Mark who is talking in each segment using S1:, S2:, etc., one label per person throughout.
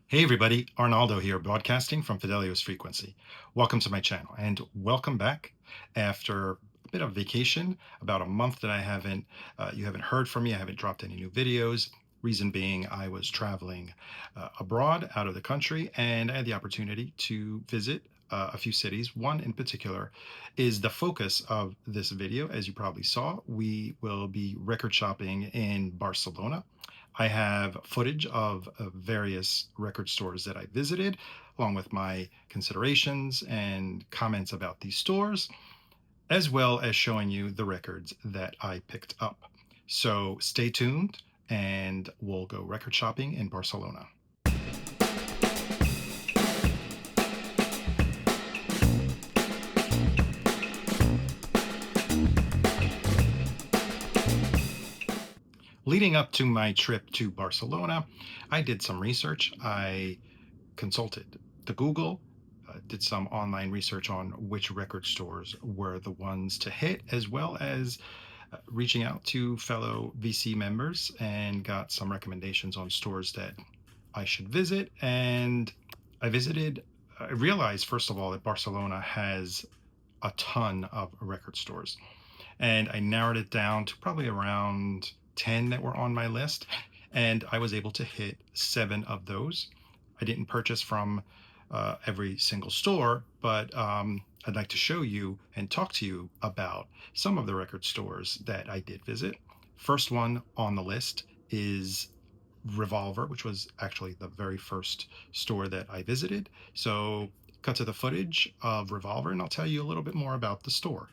S1: Hey everybody, Arnaldo here, broadcasting from Fidelios frequency. Welcome to my channel and welcome back after a bit of vacation, about a month that you haven't heard from me. I haven't dropped any new videos. Reason being, I was traveling abroad out of the country and I had the opportunity to visit a few cities. One in particular is the focus of this video. As you probably saw, we will be record shopping in Barcelona. I have footage of various record stores that I visited, along with my considerations and comments about these stores, as well as showing you the records that I picked up. So stay tuned and we'll go record shopping in Barcelona. Leading up to my trip to Barcelona, I did some research. I consulted the Google, did some online research on which record stores were the ones to hit, as well as reaching out to fellow VC members and got some recommendations on stores that I should visit. And I realized, first of all, that Barcelona has a ton of record stores. And I narrowed it down to probably around 10 that were on my list. And I was able to hit 7 of those. I didn't purchase from every single store, but I'd like to show you and talk to you about some of the record stores that I did visit. First one on the list is Revolver, which was actually the very first store that I visited. So cut to the footage of Revolver and I'll tell you a little bit more about the store.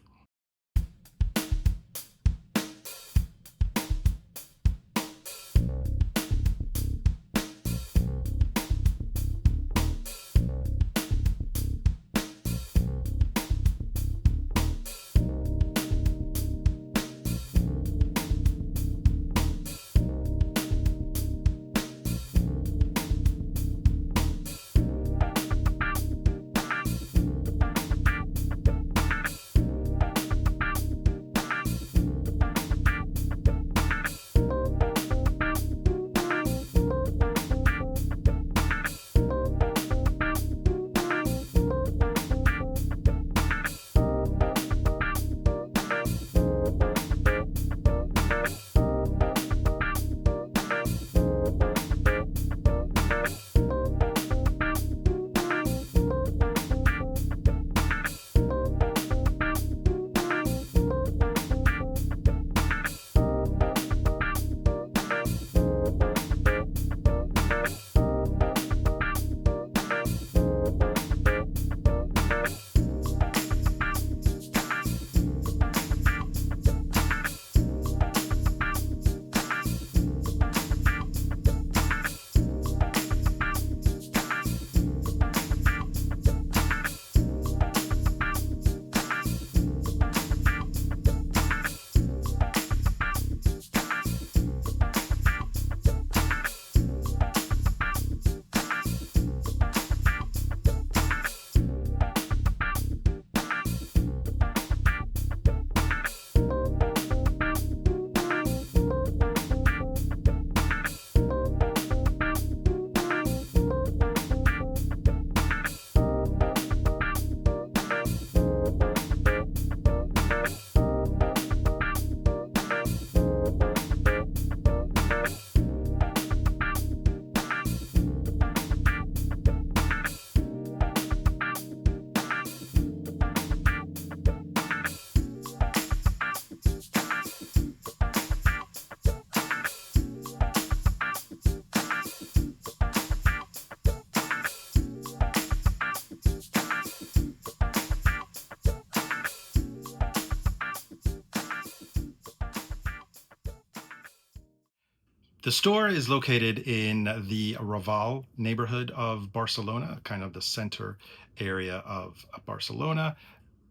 S1: The store is located in the Raval neighborhood of Barcelona, kind of the center area of Barcelona.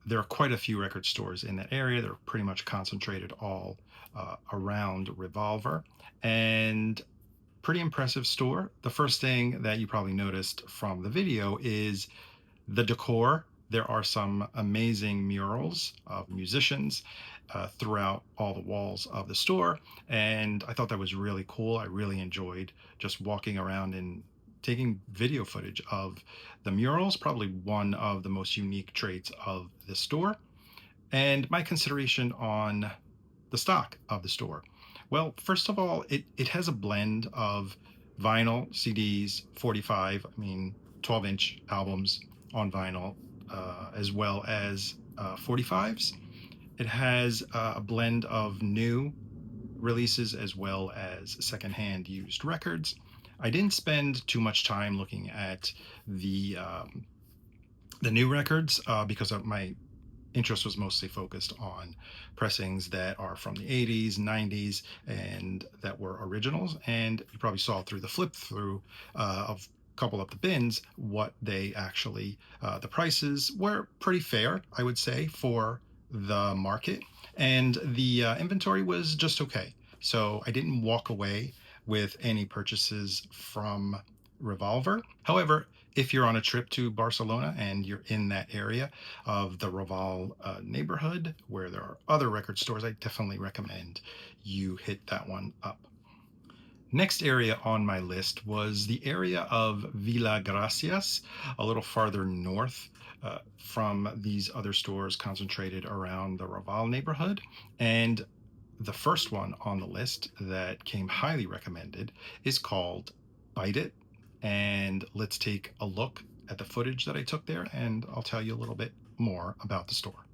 S1: There are quite a few record stores in that area. They're pretty much concentrated all around Revolver, and pretty impressive store. The first thing that you probably noticed from the video is the decor. There are some amazing murals of musicians throughout all the walls of the store. And I thought that was really cool. I really enjoyed just walking around and taking video footage of the murals, probably one of the most unique traits of the store, and my consideration on the stock of the store. Well, first of all, it has a blend of vinyl, CDs, 45, 12-inch albums on vinyl, as well as 45s. It has a blend of new releases as well as secondhand used records. I didn't spend too much time looking at the um, the new records because of my interest was mostly focused on pressings that are from the 80s, 90s, and that were originals. And you probably saw through the flip through of a couple of the bins what they actually, the prices were pretty fair, I would say, for the market. And the inventory was just okay. So I didn't walk away with any purchases from Revolver. However, if you're on a trip to Barcelona and you're in that area of the Raval neighborhood where there are other record stores, I definitely recommend you hit that one up. Next area on my list was the area of Villa Gracias, a little farther north from these other stores concentrated around the Raval neighborhood. And the first one on the list that came highly recommended is called Bite It. And let's take a look at the footage that I took there, and I'll tell you a little bit more about the store.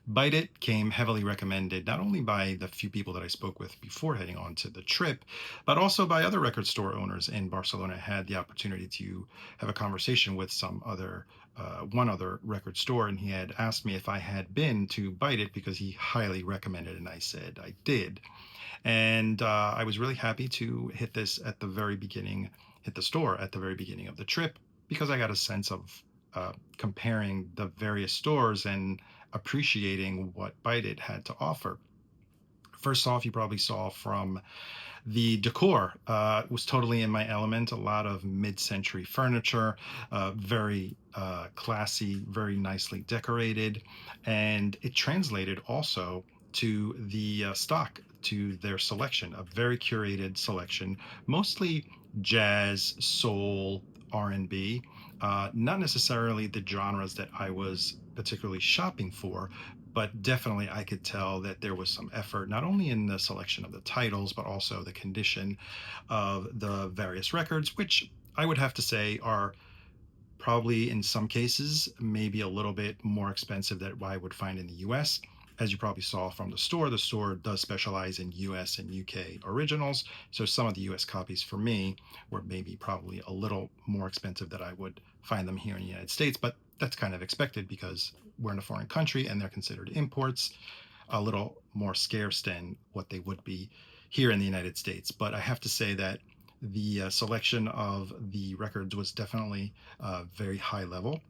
S1: Bite It came heavily recommended not only by the few people that I spoke with before heading on to the trip, but also by other record store owners in Barcelona. I had the opportunity to have a conversation with one other record store, and he had asked me if I had been to Bite It because he highly recommended it, and I said I did. And I was really happy to hit the store at the very beginning of the trip because I got a sense of comparing the various stores and appreciating what Bite It had to offer. First off, you probably saw from the decor was totally in my element. A lot of mid-century furniture, very classy, very nicely decorated, and it translated also to the stock, to their selection, a very curated selection, mostly jazz, soul, R&B, not necessarily the genres that I was particularly shopping for, but definitely I could tell that there was some effort, not only in the selection of the titles, but also the condition of the various records, which I would have to say are probably in some cases maybe a little bit more expensive than what I would find in the US. As you probably saw from the store does specialize in US and UK originals. So some of the US copies for me were maybe probably a little more expensive than I would find them here in the United States, but that's kind of expected because we're in a foreign country and they're considered imports, a little more scarce than what they would be here in the United States. But I have to say that the selection of the records was definitely very high level.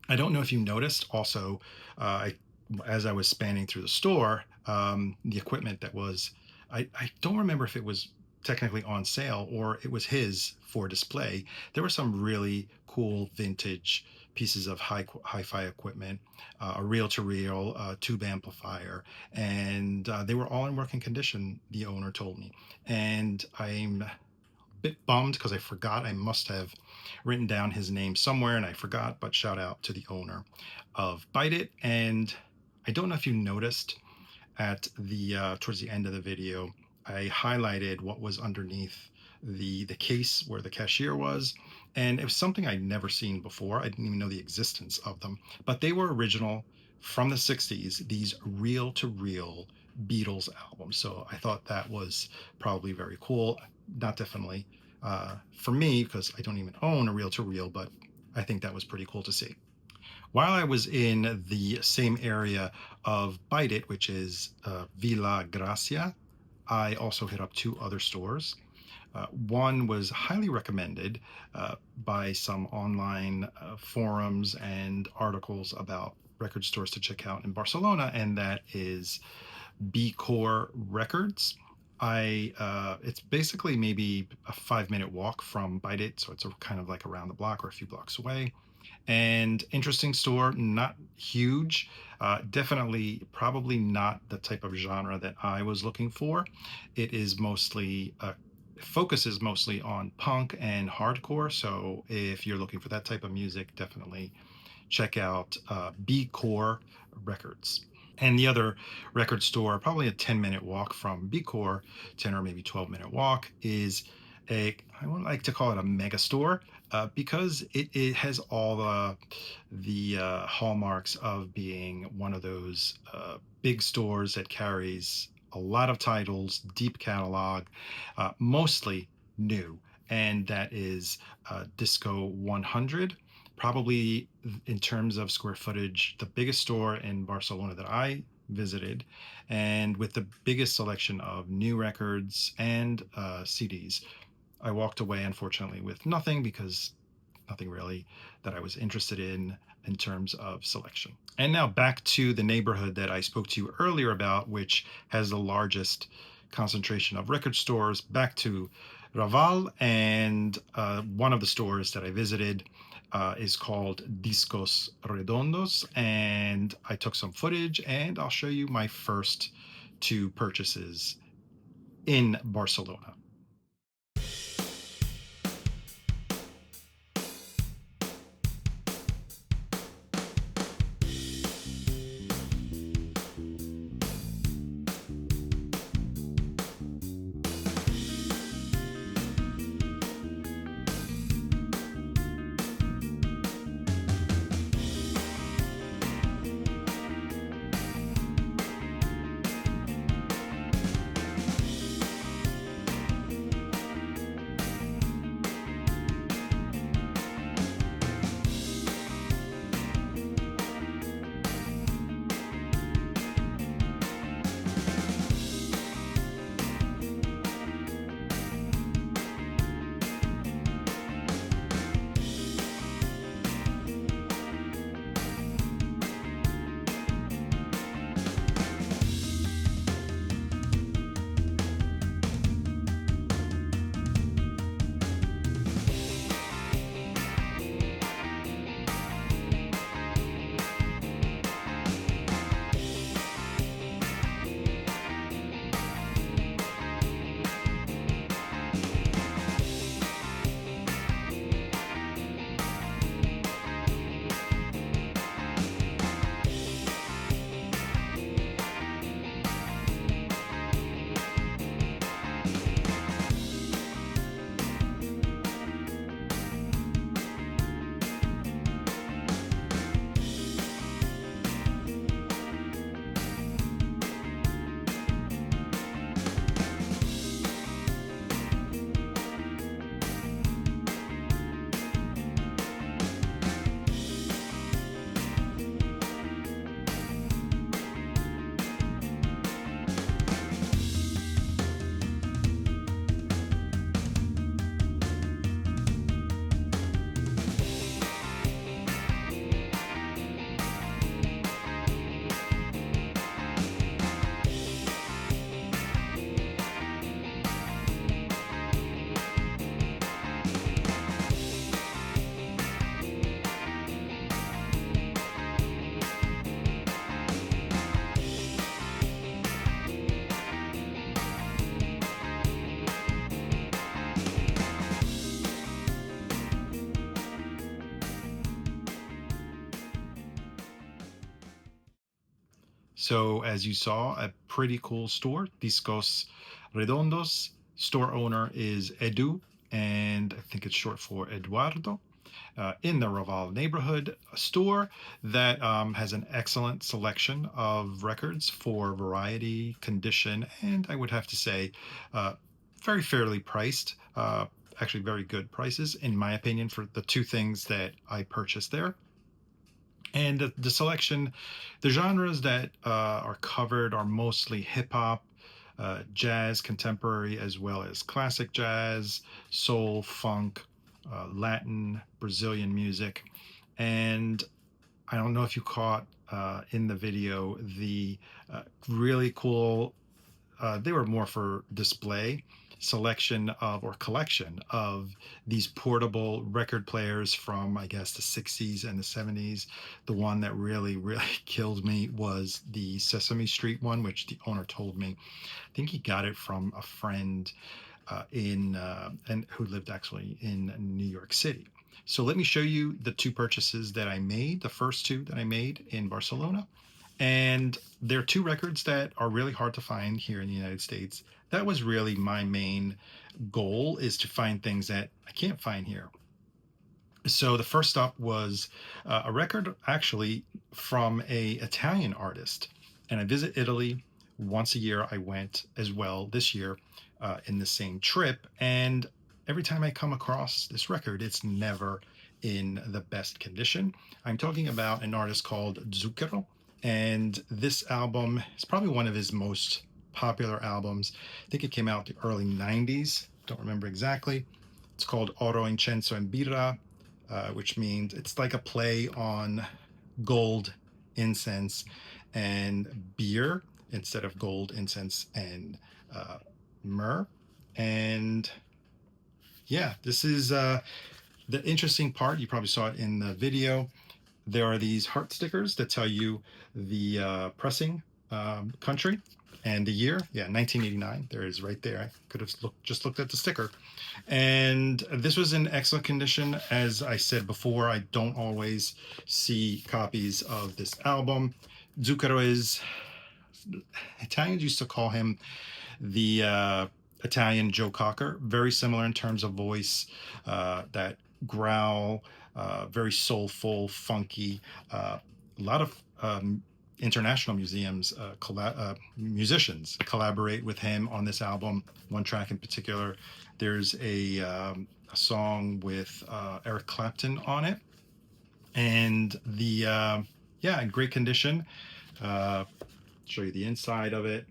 S1: I don't know if you noticed also, as I was spanning through the store, the equipment that was, I don't remember if it was technically on sale or it was his for display. There were some really cool vintage pieces of hi-fi equipment, a reel-to-reel tube amplifier, and they were all in working condition, the owner told me. And I'm bit bummed because I forgot. I must have written down his name somewhere and I forgot, but shout out to the owner of Bite It. And I don't know if you noticed at the towards the end of the video, I highlighted what was underneath the case where the cashier was, and it was something I'd never seen before. I didn't even know the existence of them, but they were original from the 60s, these reel to reel Beatles albums. So I thought that was probably very cool. Not definitely for me because I don't even own a reel to reel, but I think that was pretty cool to see. While I was in the same area of Bite It, which is Villa Gracia, I also hit up two other stores. One was highly recommended by some online forums and articles about record stores to check out in Barcelona, and that is BCore Records. It's basically maybe a 5-minute walk from Bite It, so it's kind of like around the block or a few blocks away. And interesting store, not huge, definitely probably not the type of genre that I was looking for. It is mostly focuses mostly on punk and hardcore. So if you're looking for that type of music, definitely check out BCore Records. And the other record store, probably a 10-minute walk from BCore, 10 or maybe 12-minute walk, is I would like to call it a mega store because it has all the hallmarks of being one of those big stores that carries a lot of titles, deep catalog, mostly new. And that is Disco 100. Probably in terms of square footage, the biggest store in Barcelona that I visited, and with the biggest selection of new records and CDs. I walked away, unfortunately, with nothing because nothing really that I was interested in terms of selection. And now back to the neighborhood that I spoke to you earlier about, which has the largest concentration of record stores, back to Raval. And one of the stores that I visited is called Discos Redondos. And I took some footage and I'll show you my first two purchases in Barcelona. So as you saw, a pretty cool store, Discos Redondos. Store owner is Edu, and I think it's short for Eduardo, in the Raval neighborhood, a store that has an excellent selection of records for variety, condition, and I would have to say, uh, very fairly priced. Actually, very good prices, in my opinion, for the two things that I purchased there. And the selection, the genres that are covered are mostly hip hop, jazz, contemporary, as well as classic jazz, soul, funk, Latin, Brazilian music. And I don't know if you caught in the video the really cool, they were more for display selection of or collection of these portable record players from, I guess, the 60s and the 70s. The one that really killed me was the Sesame Street one, which the owner told me, I think he got it from a friend in and who lived actually in New York City. So let me show you the two purchases that I made, the first two that I made in Barcelona. And they're two records that are really hard to find here in the United States. That was really my main goal, is to find things that I can't find here. So the first up was a record actually from a Italian artist. And I visit Italy once a year. I went as well this year in the same trip. And every time I come across this record, it's never in the best condition. I'm talking about an artist called Zucchero. And this album is probably one of his most popular albums. I think it came out the early 90s. Don't remember exactly. It's called Oro, Incenso, and Birra, which means it's like a play on gold, incense, and beer instead of gold, incense, and myrrh. And yeah, this is the interesting part. You probably saw it in the video. There are these heart stickers that tell you the pressing country and the year. Yeah, 1989. There it is right there. I could have just looked at the sticker. And this was in excellent condition. As I said before, I don't always see copies of this album. Zucchero is, Italians used to call him the Italian Joe Cocker, very similar in terms of voice, that growl, very soulful, funky. A lot of international museums, musicians collaborate with him on this album. One track in particular, there's a song with Eric Clapton on it, and the yeah, in great condition. Show you the inside of it.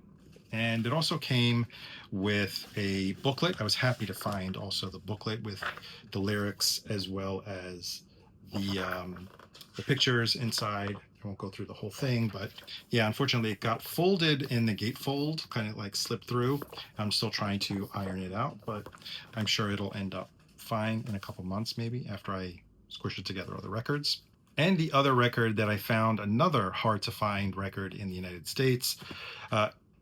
S1: And it also came with a booklet. I was happy to find also the booklet with the lyrics as well as the pictures inside. I won't go through the whole thing, but yeah, unfortunately it got folded in the gatefold, kind of like slipped through. I'm still trying to iron it out, but I'm sure it'll end up fine in a couple months, maybe after I squish it together other records. And the other record that I found, another hard to find record in the United States,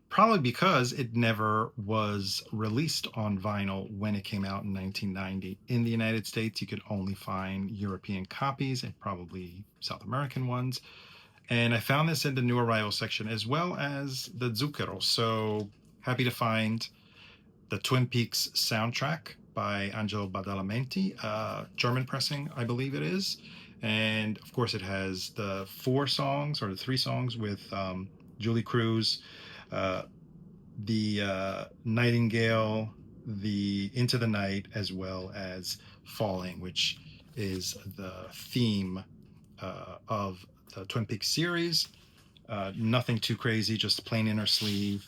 S1: probably because it never was released on vinyl when it came out in 1990. In the United States, you could only find European copies and probably South American ones. And I found this in the new arrival section as well as the Zucchero. So happy to find the Twin Peaks soundtrack by Angelo Badalamenti, German pressing, I believe it is. And of course, it has the 4 songs or the 3 songs with Julie Cruz, the Nightingale, the Into the Night, as well as Falling, which is the theme of the Twin Peaks series. Nothing too crazy, just plain inner sleeve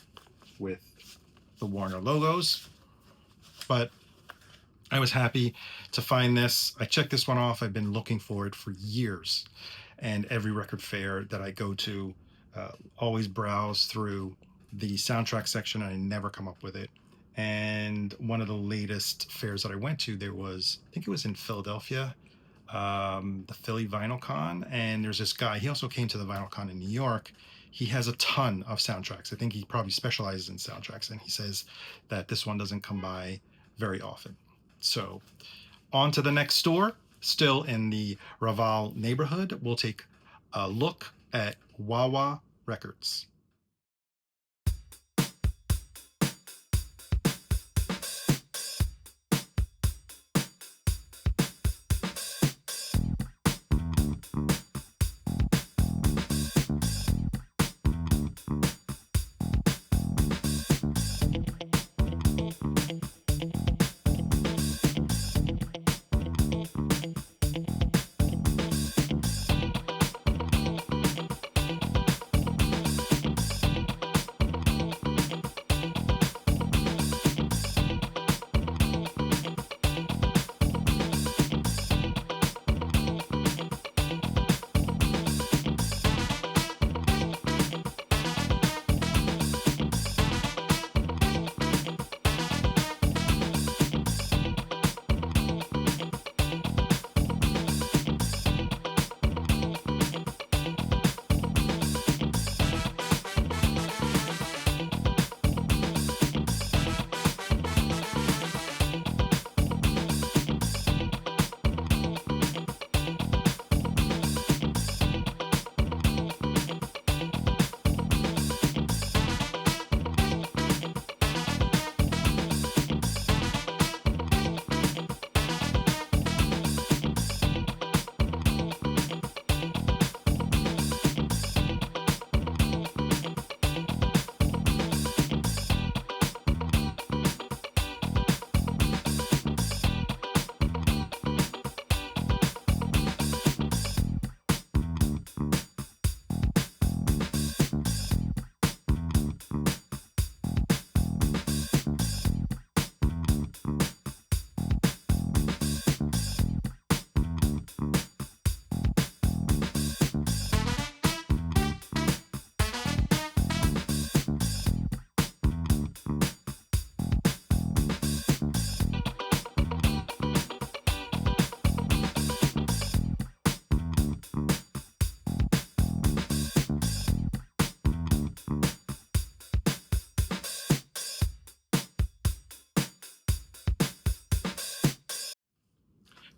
S1: with the Warner logos. But I was happy to find this. I checked this one off. I've been looking for it for years. And every record fair that I go to, always browse through the soundtrack section, and I never come up with it. And one of the latest fairs that I went to, there was, I think it was in Philadelphia, the Philly Vinyl Con. And there's this guy, he also came to the Vinyl Con in New York. He has a ton of soundtracks. I think he probably specializes in soundtracks. And he says that this one doesn't come by very often. So on to the next store, still in the Raval neighborhood. We'll take a look at Wawa Records.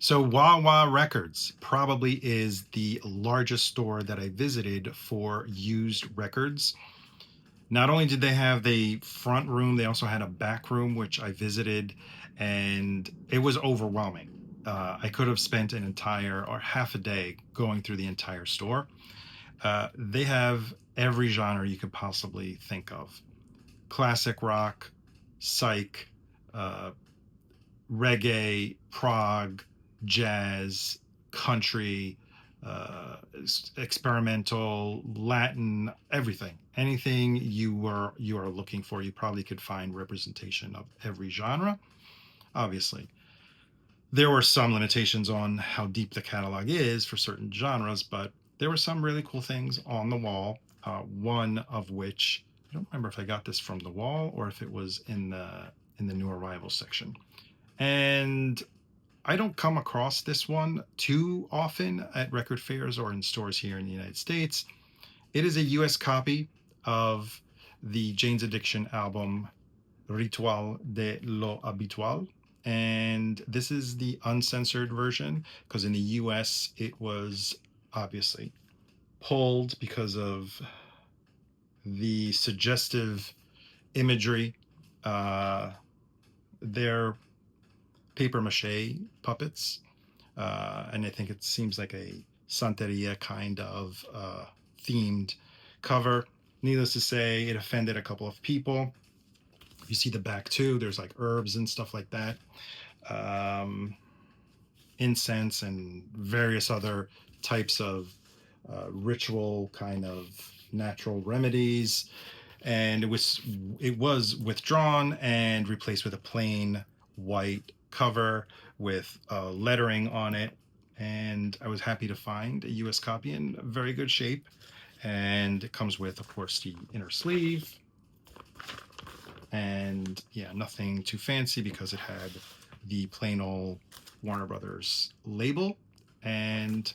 S1: So Wawa Records probably is the largest store that I visited for used records. Not only did they have the front room, they also had a back room, which I visited, and it was overwhelming. I could have spent an entire or half a day going through the entire store. They have every genre you could possibly think of: classic rock, psych, uh, reggae, prog, jazz, country, uh, experimental, Latin, everything. Anything you are looking for, you probably could find representation of every genre. Obviously, there were some limitations on how deep the catalog is for certain genres, but there were some really cool things on the wall. One of which I don't remember if I got this from the wall or if it was in the new arrival section. And I don't come across this one too often at record fairs or in stores here in the United States. It is a US copy of the Jane's Addiction album Ritual de lo Habitual. And this is the uncensored version because in the US it was obviously pulled because of the suggestive imagery. They're paper mache puppets, and I think it seems like a Santeria kind of themed cover. Needless to say, it offended a couple of people. You see the back too. There's like herbs and stuff like that, um, incense and various other types of ritual kind of natural remedies. And it was withdrawn and replaced with a plain white cover with lettering on it. And I was happy to find a US copy in very good shape. And it comes with, of course, the inner sleeve. And yeah, nothing too fancy because it had the plain old Warner Brothers label. And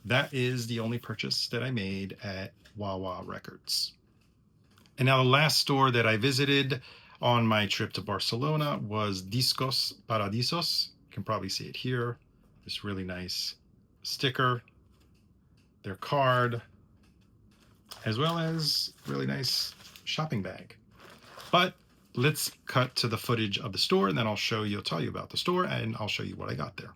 S1: that is the only purchase that I made at Wawa Records. And now the last store that I visited on my trip to Barcelona was Discos Paradisos. You can probably see it here. This really nice sticker, their card, as well as really nice shopping bag. But let's cut to the footage of the store, and then I'll tell you about the store, and I'll show you what I got there.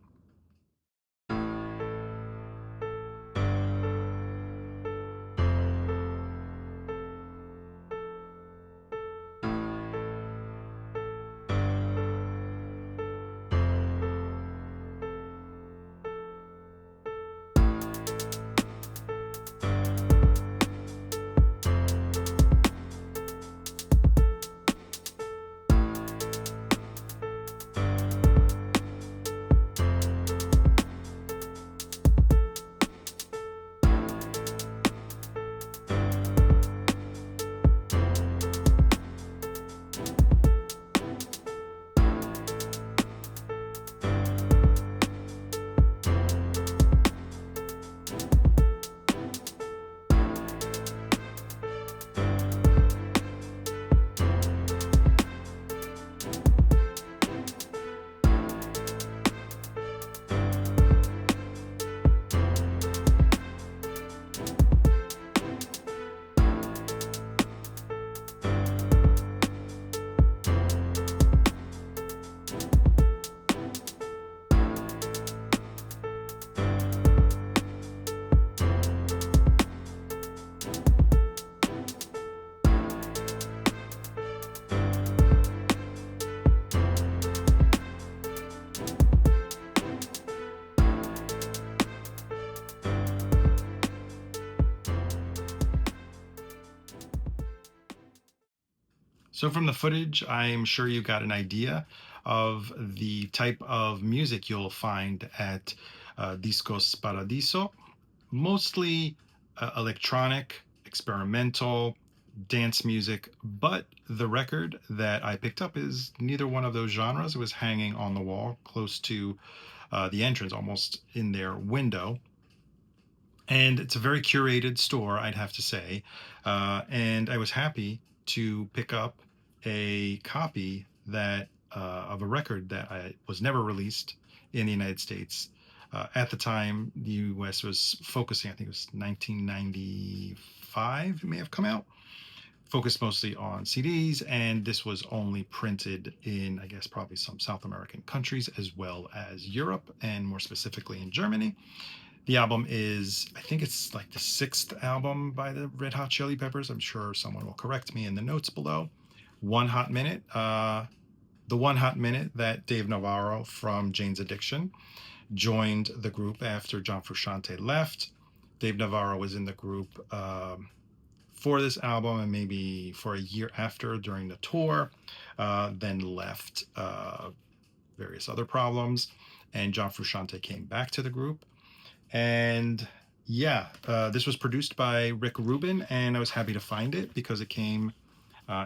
S1: So from the footage, I'm sure you got an idea of the type of music you'll find at Discos Paradiso. Mostly electronic, experimental, dance music, but the record that I picked up is neither one of those genres. It was hanging on the wall close to the entrance, almost in their window. And it's a very curated store, I'd have to say. And I was happy to pick up a copy that of a record that was never released in the United States. At the time, the US was focusing, I think it was 1995, it may have come out, focused mostly on CDs, and this was only printed in, I guess, probably some South American countries as well as Europe, and more specifically in Germany. The album is, I think it's like the sixth album by the Red Hot Chili Peppers. I'm sure someone will correct me in the notes below. One Hot Minute, the One Hot Minute that Dave Navarro from Jane's Addiction joined the group after John Frusciante left. Dave Navarro was in the group for this album and maybe for a year after during the tour, then left various other problems, and John Frusciante came back to the group. And yeah, this was produced by Rick Rubin, and I was happy to find it because it came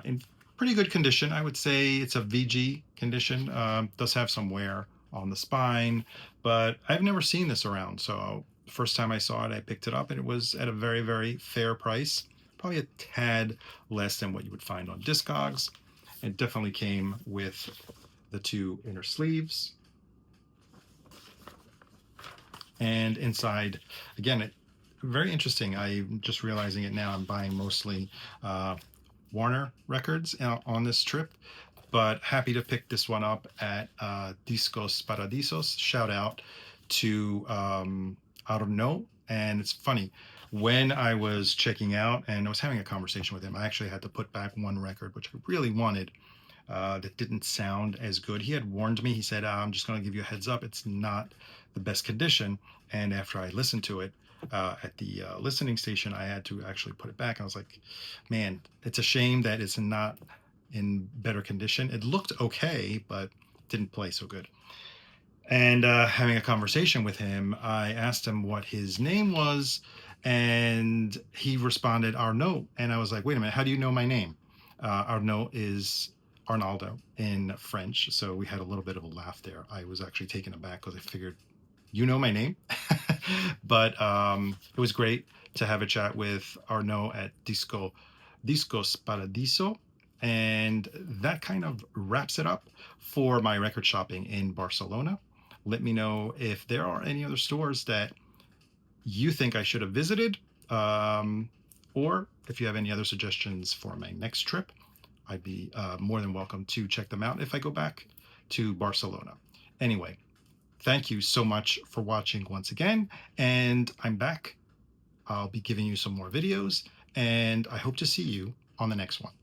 S1: in pretty good condition. I would say it's a VG condition. Does have some wear on the spine, but I've never seen this around. So the first time I saw it, I picked it up, and it was at a very, very fair price, probably a tad less than what you would find on Discogs. It definitely came with the two inner sleeves. And inside, again, very interesting. I'm just realizing it now. I'm buying mostly Warner Records on this trip, but happy to pick this one up at Discos Paradisos. Shout out to Arno. And it's funny, when I was checking out and I was having a conversation with him, I actually had to put back one record, which I really wanted, that didn't sound as good. He had warned me. He said, I'm just going to give you a heads up. It's not the best condition. And after I listened to it at the listening station, I had to actually put it back. I was like, man, it's a shame that it's not in better condition. It looked okay, but didn't play so good. And having a conversation with him, I asked him what his name was, and he responded, Arnaud. And I was like, wait a minute, how do you know my name? Arnaud is Arnaldo in French. So we had a little bit of a laugh there. I was actually taken aback because I figured, you know my name. But it was great to have a chat with Arnaud at Discos Paradiso. And that kind of wraps it up for my record shopping in Barcelona. Let me know if there are any other stores that you think I should have visited, or if you have any other suggestions for my next trip. I'd be more than welcome to check them out if I go back to Barcelona. Anyway, thank you so much for watching once again, and I'm back. I'll be giving you some more videos, and I hope to see you on the next one.